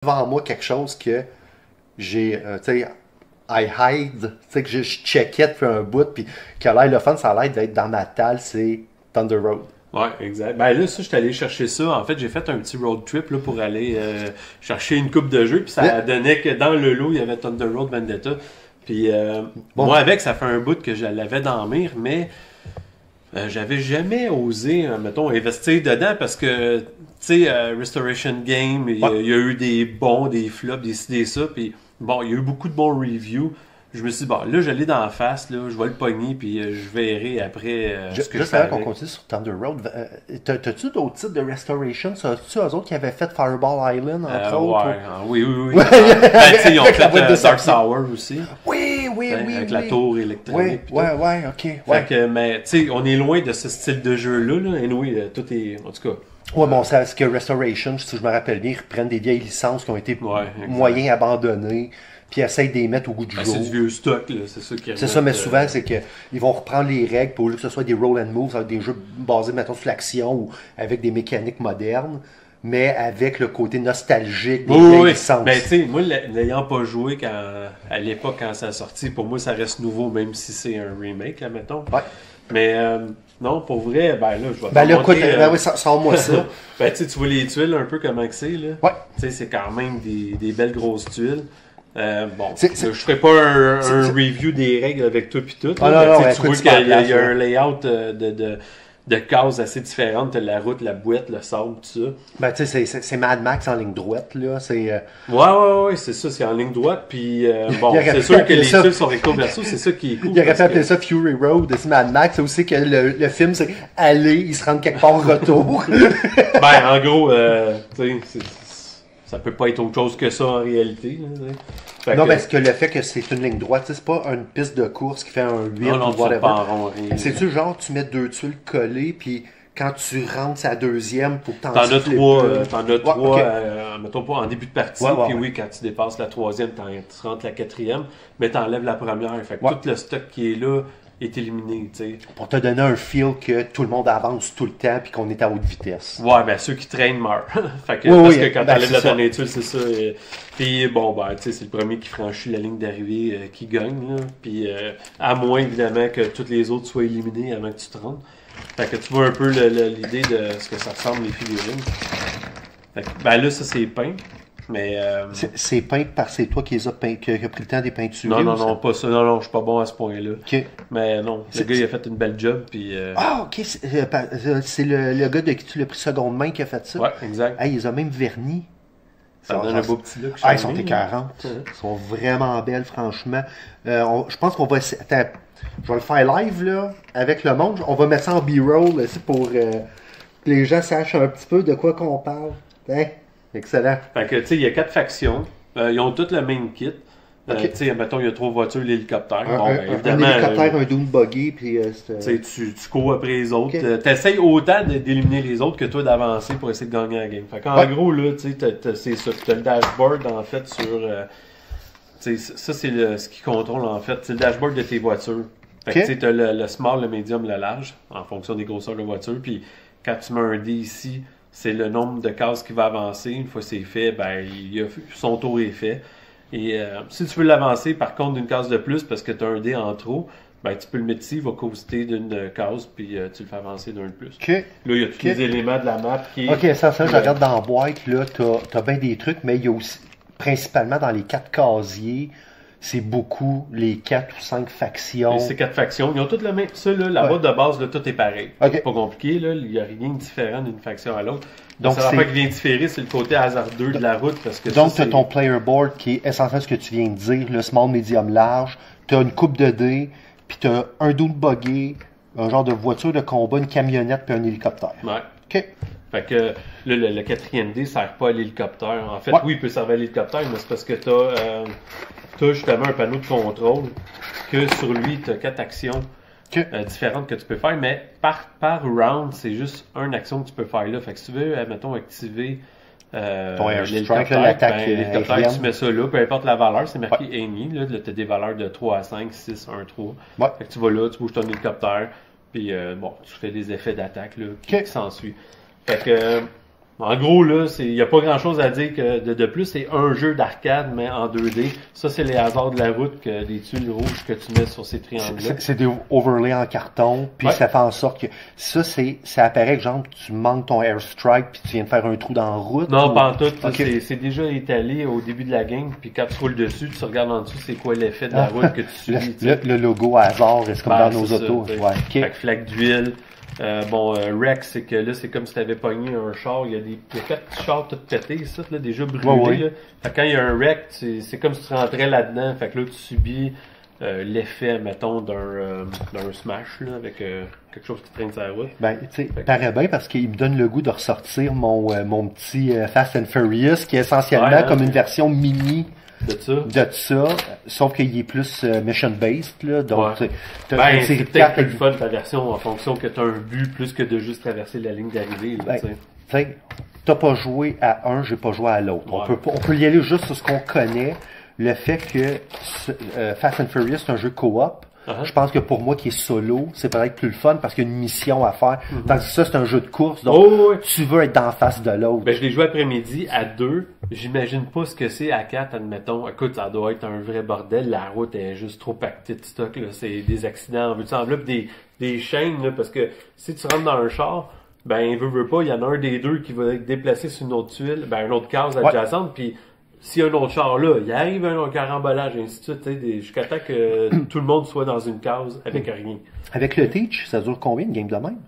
devant moi quelque chose que j'ai, tu sais, I hide, tu sais, que je checkais depuis un bout, puis qui a l'air le fun, ça a l'air d'être dans ma talle, c'est Thunder Road. Ouais, exact. Ben là, ça, je suis allé chercher ça. En fait, j'ai fait un petit road trip là, pour aller chercher une coupe de jeux. Puis ça donnait que dans le lot, il y avait Thunder Road Vendetta. Puis Bon, moi, avec, ça fait un bout que je l'avais dans la mire, mais j'avais jamais osé, mettons, investir dedans parce que, tu sais, Restoration Game, il y a eu des bons, des flops, des ci, des ça. Puis bon, il y a eu beaucoup de bons reviews. Je me suis dit, bon, là, j'allais dans la face, là, je vais le pogner, puis je verrai après ce que je juste fais avant qu'on avec. continue sur Thunder Road, t'as-tu d'autres titres de Restoration? C'est-tu eux autres qui avaient fait Fireball Island, entre autres? Ouais, oui, oui, oui. Ben, tu sais, ils ont Avec la fait boîte de Dark sortie. Sour aussi, Oui, oui, hein, oui, avec oui. la tour Oui, électronique. Pis tout. ouais, ok. Fait Ouais. que, mais, tu sais, on est loin de ce style de jeu-là, là. Anyway, tout est, en tout cas, Ouais, bon, c'est ce que Restoration, si je me rappelle bien, ils reprennent des vieilles licences qui ont été ouais, exact. moyens abandonnés, puis essayent de les mettre au goût du Ben, jour. c'est du vieux stock, là, c'est ça qui C'est remettent, ça, mais souvent, c'est qu'ils vont reprendre les règles pour que ce soit des roll and move, ça va être des jeux basés, mettons, sur l'action ou avec des mécaniques modernes, mais avec le côté nostalgique des Oui, vieilles oui. licences. Ben, tu sais, moi, n'ayant pas joué à l'époque, quand ça a sorti, pour moi, ça reste nouveau, même si c'est un remake, là, mettons. Ouais. Mais, non, pour vrai, ben là, je vais Ben te là, écoute, montrer, ben oui, sors-moi ça. ben, tu sais, tu vois les tuiles un peu comment que c'est, là. Ouais. Tu sais, c'est quand même des belles grosses tuiles. Bon, C'est- je ferai pas un c'est- review des règles avec toi pis tout. Ah, là, non, mais non, tu sais, tu écoute, vois tu qu'il y a, parles, il y a là. un layout de cases assez différentes. T'as la route, la boîte, le sable, tout ça. Ben, tu sais, c'est Mad Max en ligne droite, là. C'est. Ouais, c'est ça, c'est en ligne droite. Puis bon, Il aurait c'est pu sûr que appeler les ça- tuiles sont recto verso, c'est ça qui est cool. Il aurait parce pu appeler que- ça Fury Road, c'est Mad Max. C'est aussi que le film, c'est aller, ils se rendent quelque part retour. Ben, en gros, tu sais, ça peut pas être autre chose que ça en réalité. Là, tu sais. Fait Non, que- parce que le fait que c'est une ligne droite, tu sais, c'est pas une piste de course qui fait un 8 non, non, ou tu fais whatever. pas en rond, rien. C'est-tu genre, tu mets deux tuiles collées, puis quand tu rentres sa deuxième, pour que T'en as siffles trois, deux. trois ok. mettons pas en début de partie, Ouais, ouais, puis ouais. oui, quand tu dépasses la troisième, tu rentres la quatrième, mais t'enlèves la première. Fait que Ouais. tout le stock qui est là est éliminé, tu sais. Pour te donner un feel que tout le monde avance tout le temps, puis qu'on est à haute vitesse. Ouais, ben ceux qui traînent meurent. fait que, Oui, parce oui, que quand ben, t'enlèves c'est la ça. dernière tuile, c'est ça. Puis bon, ben, tu sais, c'est le premier qui franchit la ligne d'arrivée qui gagne, là. Puis à moins, évidemment, que toutes les autres soient éliminées avant que tu te rendes. Fait que tu vois un peu l'idée de ce que ça ressemble, les figurines. Fait que, ben là, ça, c'est peint. Mais C'est peint parce que c'est toi qui les as peint, qui a pris le temps des peintures. non, non, non, pas ça. Non, non, je suis pas bon à ce point-là. Ok. Mais non, le C'est- gars, il a fait une belle job, puis... Ah, ok. C'est le gars de qui tu l'as pris seconde main qui a fait ça. ouais, exact. Ah, il les a même vernis. Ça donne un beau petit look. Ah, ils sont charmé, écœurants. là. Ils sont vraiment belles, franchement. Je pense qu'on va essayer. Attends, je vais le faire live, là, avec le monde. On va mettre ça en B-roll, aussi, pour que les gens sachent un petit peu de quoi qu'on parle. Hein? Excellent. Fait que, tu sais, il y a 4 factions. Ils ont tous le même kit. Ok. Tu sais, mettons, il y a 3 voitures, l'hélicoptère. Un, Bon, un- ben, un évidemment, hélicoptère, un dune buggy, puis tu sais, tu cours après les autres. Ok. T'essayes autant d'éliminer les autres que toi d'avancer pour essayer de gagner la game. Fait qu'en Ouais. gros, là, tu sais, c'est ça. T'as le dashboard, en fait, sur... tu sais, ça, c'est ce qui contrôle, en fait. C'est le dashboard de tes voitures. Fait que, Ok. tu sais, t'as le small, le medium, le large, en fonction des grosseurs de voiture. Puis, quand tu mets un dé ici, c'est le nombre de cases qui va avancer. Une fois que c'est fait, ben, son tour est fait. Et si tu veux l'avancer, par contre, d'une case de plus, parce que tu as un dé en trop, ben, tu peux le mettre ici, il va coster d'une case, puis tu le fais avancer d'un de plus. OK. Là, il y a tous Ok. les éléments de la map qui est... OK, ça, je regarde dans la boîte, là, t'as bien des trucs, mais il y a aussi, principalement dans les 4 casiers, c'est beaucoup les 4 ou 5 factions. Ces 4 factions, ils ont toutes le même. Ça, là, la Ouais. boîte de base, là, tout est pareil. Ok. C'est pas compliqué, là. Il n'y a rien de différent d'une faction à l'autre. Donc, Donc, ça c'est- va pas qui vient différer, c'est le côté hasardeux de la route. Parce que Donc, ça, tu as c'est- ton player board qui est essentiellement ce que tu viens de dire, le small, medium, large. Tu as une coupe de dés, puis tu as un dune buggy, un genre de voiture de combat, une camionnette, puis un hélicoptère. Ouais. OK. Fait que là, le quatrième dé sert pas à l'hélicoptère. En fait, Ouais. oui, il peut servir à l'hélicoptère, mais c'est parce que t'as justement un panneau de contrôle que sur lui, t'as 4 actions OK. différentes que tu peux faire, mais par round, c'est juste une action que tu peux faire là. Fait que si tu veux, mettons, activer Ton airstrike, l'hélicoptère, l'attaque, l'hélicoptère, aérienne. tu mets ça là, peu importe la valeur, c'est marqué Amy, là, t'as des valeurs de 3 à 5, 6, 1, 3. Ouais. Fait que tu vas là, tu bouges ton hélicoptère, puis bon, tu fais des effets d'attaque là, qui Ok. s'ensuit. Fait que En gros, là, il n'y a pas grand-chose à dire que de plus. C'est un jeu d'arcade, mais en 2D. Ça, c'est les hasards de la route, que des tuiles rouges que tu mets sur ces triangles-là. C'est des overlays en carton, puis ça fait en sorte que ça apparaît que, genre, tu manques ton airstrike, puis tu viens de faire un trou dans la route. Non, pas en tout. Okay. C'est déjà étalé au début de la game, puis quand tu roules dessus, tu regardes en dessous, c'est quoi l'effet de la route que tu subis. Le logo à hasard, c'est comme dans nos autos. Ouais. Fait que flaque d'huile. Wreck, c'est que là, c'est comme si t'avais pogné un char, il y a 4 petits chars tout pétés, ça, là, déjà brûlés, là. Fait que quand il y a un wreck, c'est comme si tu rentrais là-dedans, fait que là, tu subis, l'effet, mettons, d'un smash, là, avec, quelque chose qui traîne sur la route. Ben, tu sais, paraît bien parce qu'il me donne le goût de ressortir mon petit Fast and Furious, qui est essentiellement comme une version mini de ça, sauf qu'il est plus mission-based, là, donc c'est peut-être plus fun ta version en fonction que tu as un but plus que de juste traverser la ligne d'arrivée. Tu sais, t'as pas joué à un, j'ai pas joué à l'autre. On peut y aller juste sur ce qu'on connaît. Le fait que Fast and Furious, c'est un jeu co-op, je pense que pour moi qui est solo, c'est peut-être plus le fun parce qu'il y a une mission à faire. Tandis que ça, c'est un jeu de course, donc tu veux être en face de l'autre. Ben, je l'ai joué après-midi à 2. J'imagine pas ce que c'est à 4, admettons. Écoute, ça doit être un vrai bordel. La route est juste trop pactée de stock, là. C'est des accidents en vue de s'enveloppe, des chaînes, là, parce que si tu rentres dans un char, ben, veut pas, il y en a un des deux qui va être déplacé sur une autre tuile, ben, une autre case adjacente, puis s'il y a un autre char là, il arrive un carambolage, et ainsi de suite, jusqu'à temps que tout le monde soit dans une case avec rien. Avec le Teach, ça dure combien une game de même?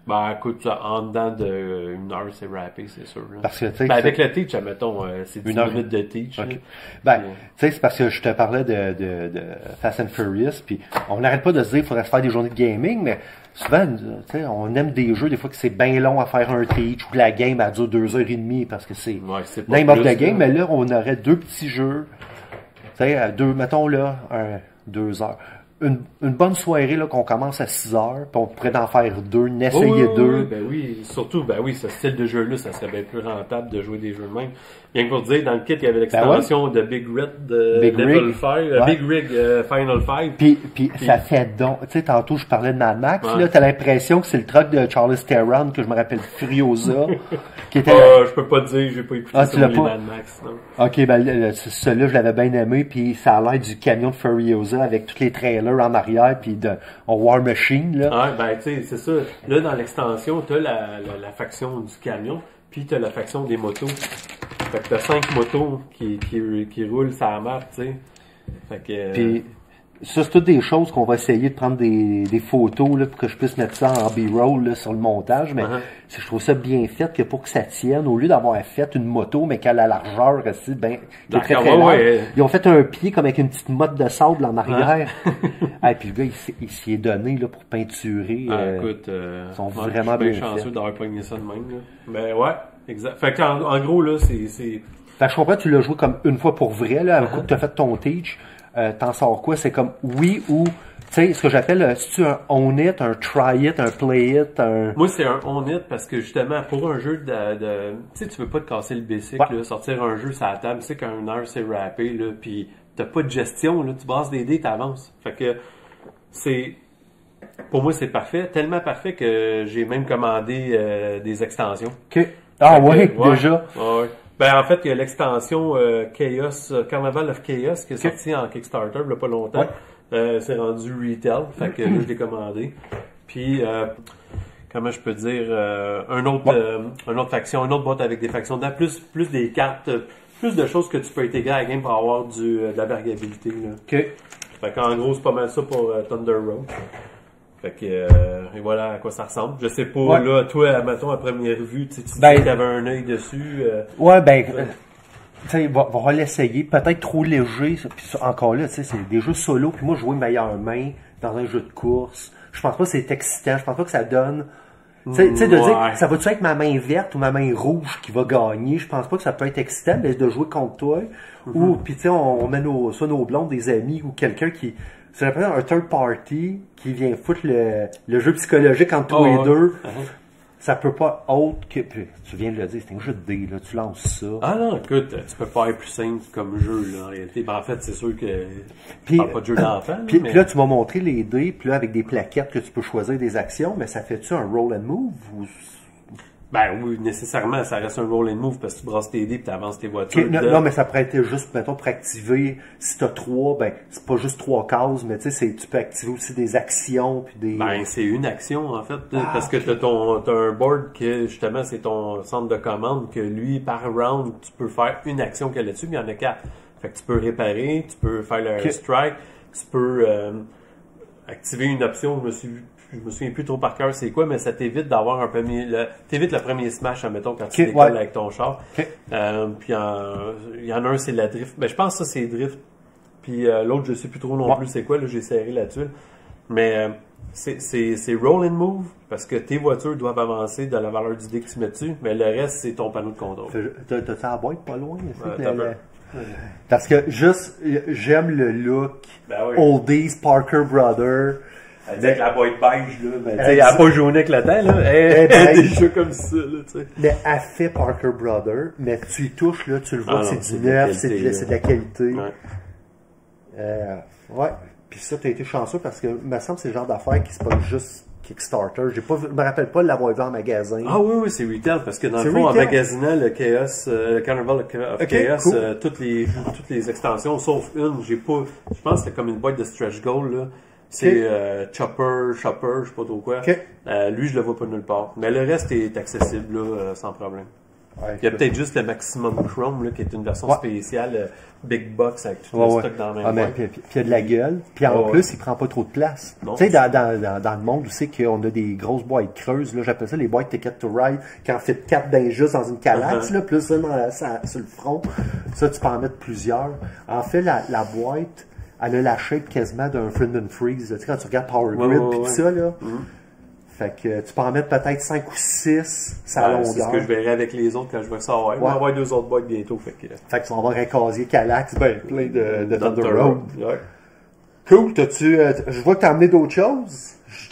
Ben, écoute, en dedans d'une heure, c'est rappé, c'est sûr. Là. Parce que, ben, avec le Teach, admettons, c'est 10 minutes de Teach. Okay. Ben, tu sais, c'est parce que je te parlais de Fast and Furious, puis on n'arrête pas de se dire qu'il faudrait se faire des journées de gaming, mais souvent, tu sais, on aime des jeux, des fois que c'est bien long à faire un Teach, ou que la game, elle dure 2h30, parce que c'est name of the game, mais là, on aurait 2 petits jeux, tu sais, mettons là, 2 heures. Une bonne soirée là qu'on commence à 6 heures, puis on pourrait en faire 2, n'essayer 2. Ben oui, surtout, ben oui, ce style de jeu-là, ça serait bien plus rentable de jouer des jeux de même. Bien que pour dire, dans le kit, il y avait l'extension de Big Rig de Level 5, Big Rig Final 5. Puis ça fait donc, tu sais, tantôt je parlais de Mad Max, là, t'as l'impression que c'est le truck de Charles Theron, que je me rappelle, Furiosa, qui était je peux pas te dire, j'ai pas écouté sur les Mad Max, non. Ok, ben, celui-là, je l'avais bien aimé, puis ça a l'air du camion de Furiosa avec tous les trailers en arrière, puis en War Machine, là. Ah, ben, tu sais, c'est ça. Là, dans l'extension, t'as la faction du camion, puis t'as la faction des motos. Fait que t'as 5 motos qui roulent sur la map, tu sais. Fait que... Puis, ça, c'est toutes des choses qu'on va essayer de prendre des photos, là, pour que je puisse mettre ça en B-roll, là, sur le montage, mais je trouve ça bien fait que pour que ça tienne, au lieu d'avoir fait une moto, mais qu'elle a la largeur aussi, ben, qui est très large, ils ont fait un pied comme avec une petite motte de sable en arrière. Ah, puis le gars, il s'y est donné, là, pour peinturer. Écoute, ils sont vraiment bien faits. chanceux d'avoir pogné ça de même, là. Ben, ouais, exact. Fait qu'en gros, là, c'est... Fait que je comprends, tu l'as joué comme une fois pour vrai, là, coup que t'as fait ton teach. T'en sors quoi? C'est comme oui ou, tu sais, ce que j'appelle, si tu un own it, un try it, un play it, un... Moi, c'est un own it parce que justement, pour un jeu tu sais, tu veux pas te casser le basic, là, sortir un jeu sur la table, tu sais, quand une heure c'est rappé, là, pis t'as pas de gestion, là, tu brasses des dés, t'avances. Fait que, pour moi, c'est parfait, tellement parfait que j'ai même commandé des extensions. OK. Ah ouais, déjà? Ouais. Ben, en fait, il y a l'extension Chaos, Carnival of Chaos, qui est sorti en Kickstarter, il y a pas longtemps. C'est rendu retail, fait que là, je l'ai commandé. Puis, comment je peux dire, une autre faction, une autre boîte avec des factions dedans, plus des cartes, plus de choses que tu peux intégrer à la game pour avoir de la variabilité, là. OK. Fait qu'en gros, c'est pas mal ça pour Thunder Road. Fait que, et voilà à quoi ça ressemble. Je sais pas, là, toi, mettons, à première vue, tu disais que t'avais un œil dessus. Ouais, ben, tu sais, va l'essayer. Peut-être trop léger. Puis encore là, tu sais, c'est des jeux solo. Puis moi, jouer meilleure main dans un jeu de course, je pense pas que c'est excitant. Je pense pas que ça donne... Tu sais, de dire, ça va-tu être ma main verte ou ma main rouge qui va gagner? Je pense pas que ça peut être excitant, mais de jouer contre toi. Ou, puis tu sais, on met soit nos blondes, des amis ou quelqu'un qui... C'est un third party qui vient foutre le jeu psychologique entre toi et deux. Ça peut pas autre que... Tu viens de le dire, c'est un jeu de dés, là. Tu lances ça. Ah non, écoute, tu peux pas être plus simple comme jeu, là, en réalité. Ben, en fait, c'est sûr que pas de jeu d'enfant. Puis là, tu m'as montré les dés, puis là, avec des plaquettes que tu peux choisir des actions, mais ça fait-tu un roll and move? Ou... Ben oui, nécessairement, ça reste un roll and move parce que tu brasses tes dés et tu avances tes voitures. Okay, non, mais ça pourrait être juste, mettons, pour activer, si tu as 3, ben, c'est pas juste 3 cases, mais tu sais, tu peux activer aussi des actions, puis des... Ben, c'est une action, en fait, parce que t'as un board que, justement, c'est ton centre de commande, que lui, par round, tu peux faire une action qu'il y a là-dessus, mais il y en a 4. Fait que tu peux réparer, tu peux faire le strike, tu peux activer une option, je me souviens plus trop par cœur c'est quoi, mais ça t'évite d'avoir un t'évites le premier smash, admettons, quand tu décolles avec ton char. Puis il y en a un, c'est la drift. Ben, je pense que ça, c'est drift. Puis l'autre, je sais plus trop non plus c'est quoi, là, j'ai serré la tuile. Mais c'est roll and move, parce que tes voitures doivent avancer de la valeur du dé que tu mets dessus, mais le reste, c'est ton panneau de contrôle. T'as la boîte pas loin? Parce que juste, j'aime le look Oldies Parker Brother. Avec la boîte beige, là, ben, elle a pas jauni avec le temps, là. Des jeux comme ça, là, tu sais. Mais elle fait Parker Brother, mais tu y touches, là, tu le vois, c'est du neuf, c'est de la qualité. Ouais. Puis ça, t'as été chanceux parce que, il me semble que c'est le genre d'affaires qui se passe juste Kickstarter. Je me rappelle pas de l'avoir vu en magasin. Ah oui, c'est retail, parce que dans le fond, en magasinant le Chaos, le Carnival of Chaos, cool. toutes les extensions, sauf une, je pense que c'est comme une boîte de stretch goal, là. C'est Chopper, je sais pas trop quoi. Lui, je le vois pas nulle part. Mais le reste est accessible, là, sans problème. Ouais, il y a peut-être juste le Maximum Chrome, là, qui est une version spéciale, Big Box, avec tout le stock dans la même puis il y a de la gueule. Puis en plus, il prend pas trop de place. Tu sais, dans le monde, où c'est qu'on a des grosses boîtes creuses, là, j'appelle ça les boîtes Ticket to Ride, qui en fait 4 d'un juste dans une calaxe, là, plus ça sur le front. Ça, tu peux en mettre plusieurs. En fait, la boîte, elle a la shape quasiment d'un Friend and Freeze. Tu sais, quand tu regardes Power Grid pis tout ça, là. Fait que tu peux en mettre peut-être 5 ou 6, ça longueur. C'est ce que je verrai avec les autres quand je vais savoir. On va avoir 2 autres boîtes bientôt. Fait que tu vas avoir un casier Calax plein de Thunder Road. Cool. Je vois que tu as amené d'autres choses.